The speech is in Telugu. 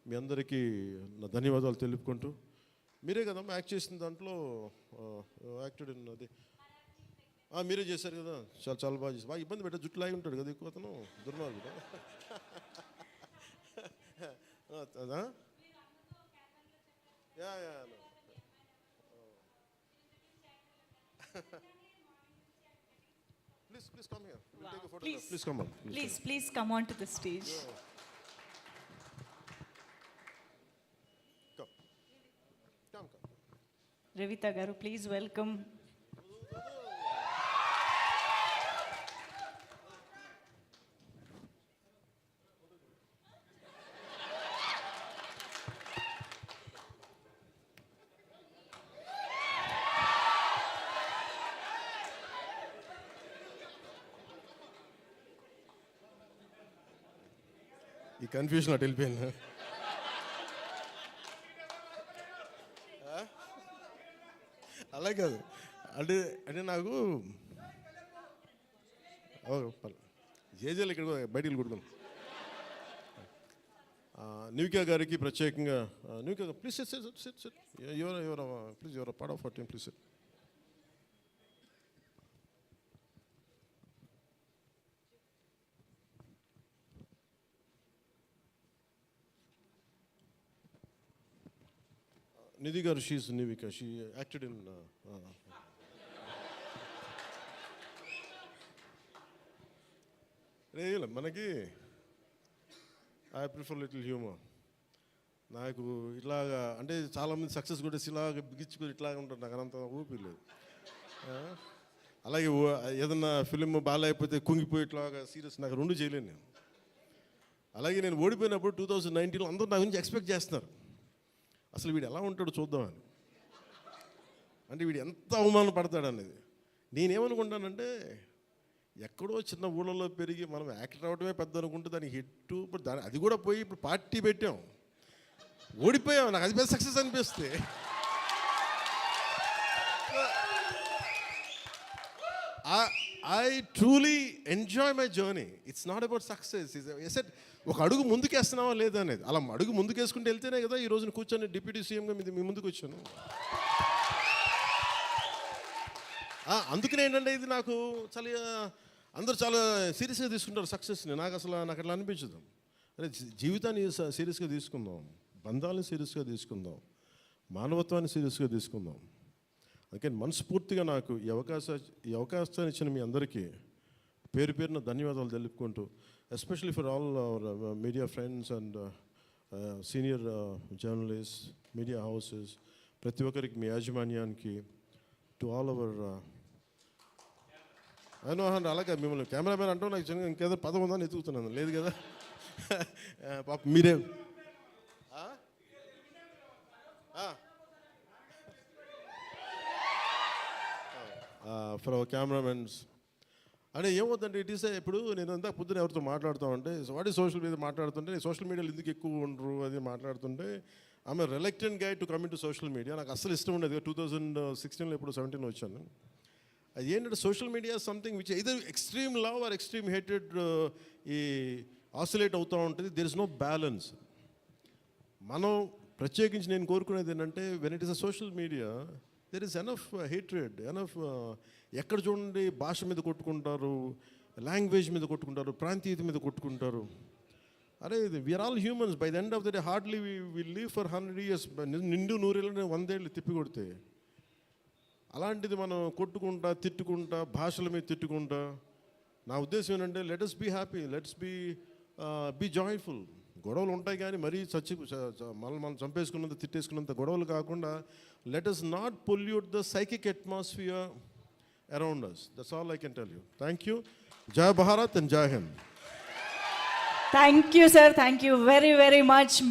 మీ అందరికీ నా ధన్యవాదాలు తెలుపుకుంటూ, మీరే కదమ్మా యాక్ట్ చేసిన దాంట్లో యాక్టెడ్ అది మీరే చేశారు కదా, చాలా చాలా బాగా చేశారు. బాగా ఇబ్బంది పెట్టే జుట్టు లాగి ఉంటాడు కదా ఎక్కువ అతను, దుర్మార్గుడు. అదా yeah yeah Please come here. We'll take a photograph. Please come on. Please come on to the stage. Come. Revita garu, please welcome. ఈ కన్ఫ్యూజన్ అటు వెళ్ళిపోయింది. అలా కాదు అంటే అంటే నాకు జేజేలు ఇక్కడ బయటికి కొడుకున్నాను. న్యూకియా గారికి ప్రత్యేకంగా న్యూకియా please sit please your part of our team please sit. Nidhi గారు, షీఈ్ నివిక, షీ యాక్టెడ్ ఇన్ రేయల మనకి ఐ ప్రిఫర్ లిటిల్ హ్యూమర్. నాకు ఇట్లాగా అంటే చాలామంది సక్సెస్ కూడా ఇలాగ బిగించుకొని ఇట్లాగా ఉంటారు, నాకు అంత ఊపి లేదు. అలాగే ఏదన్నా ఫిలిం బాగాలేకపోతే కుంగిపోయి ఇట్లాగా సీరియస్, నాకు రెండు చేయలేను నేను. అలాగే నేను ఓడిపోయినప్పుడు 2019లో అందరూ నా గురించి ఎక్స్పెక్ట్ చేస్తున్నారు, అసలు వీడు ఎలా ఉంటాడో చూద్దామని, అంటే వీడు ఎంత అవమానం పడతాడు అనేది. నేనేమనుకుంటానంటే ఎక్కడో చిన్న ఊళ్ళలో పెరిగి మనం యాక్టర్ అవ్వడమే పెద్ద అనుకుంటే దానికి హిట్, ఇప్పుడు దాని అది కూడా పోయి ఇప్పుడు పార్టీ పెట్టాం, ఓడిపోయాం, నాకు అది పెద్ద సక్సెస్ అనిపిస్తే. I truly enjoy my journey. It's not about success. I said ఒక అడుగు ముందుకేస్తున్నావా లేదా అనేది, అలా అడుగు ముందుకేసుకుంటూ వెళ్తేనే కదా ఈ రోజున కూర్చొని డిప్యూటీ సీఎంగా మీ ముందుకు వచ్చాను. అందుకనే ఏంటంటే ఇది నాకు చాలా అందరూ చాలా సీరియస్గా తీసుకుంటారు సక్సెస్ని. నాకు అట్లా అనిపించదు. అదే జీవితాన్ని సీరియస్గా తీసుకుందాం, బంధాలను సీరియస్గా తీసుకుందాం, మానవత్వాన్ని సీరియస్గా తీసుకుందాం. అందుకని మనస్ఫూర్తిగా నాకు ఈ అవకాశాన్ని ఇచ్చిన మీ అందరికీ పేరు పేరున ధన్యవాదాలు తెలుపుకుంటూ, especially for all our media friends and senior journalist, media houses, ప్రతి ఒక్కరికి, మీ యాజమాన్యానికి, టు ఆల్ అవర్ అలాగే మిమ్మల్ని కెమెరామెన్ అంటూ నాకు చిన్న ఇంకేదో పదం ఉందని ఎత్తుకుతున్నాను, లేదు కదా పాప మీరే ఫర్ అవర్ కెమెరామెన్స్. అంటే ఏమవుతుందంటే ఇట్ ఈస్ ఇప్పుడు నేను అంతా పొద్దున ఎవరితో మాట్లాడుతూ ఉంటే వాటి సోషల్ మీడియా మాట్లాడుతుంటే, సోషల్ మీడియాలో ఎందుకు ఎక్కువ ఉండరు అది మాట్లాడుతుంటే, ఆమె reluctant guy to come in to social media. నాకు అసలు ఇష్టం ఉండేది. 2016లో ఇప్పుడు 17 వచ్చాను. అది ఏంటంటే social media something which either extreme love or extreme hated ఈ ఆసిలేట్ అవుతూ ఉంటుంది. There is no balance. మనం ప్రత్యేకించి నేను కోరుకునేది ఏంటంటే when it is a social media there is enough hatred, enough ఎక్కడ చూడండి భాష మీద కొట్టుకుంటారు, లాంగ్వేజ్ మీద కొట్టుకుంటారు, ప్రాంతీయత మీద కొట్టుకుంటారు. అరే we are all humans. By the end of the day hardly we live for 100 years. నిండు 100 ఏళ్ళని 100 ఏళ్ళు తిప్పి కొడితే, అలాంటిది మనం కొట్టుకుంటా తిట్టుకుంటా భాషల మీద తిట్టుకుంటా, నా ఉద్దేశం ఏంటంటే let us be happy, let's be joyful. గొడవలు ఉంటాయి కానీ మరీ మనం చంపేసుకున్నంత తిట్టేసుకున్నంత గొడవలు కాకుండా, let us not pollute the psychic atmosphere around us. That's all I can tell you. Thank you. Jai Bharat and Jai Hind. Thank you, sir. Thank you very, very much.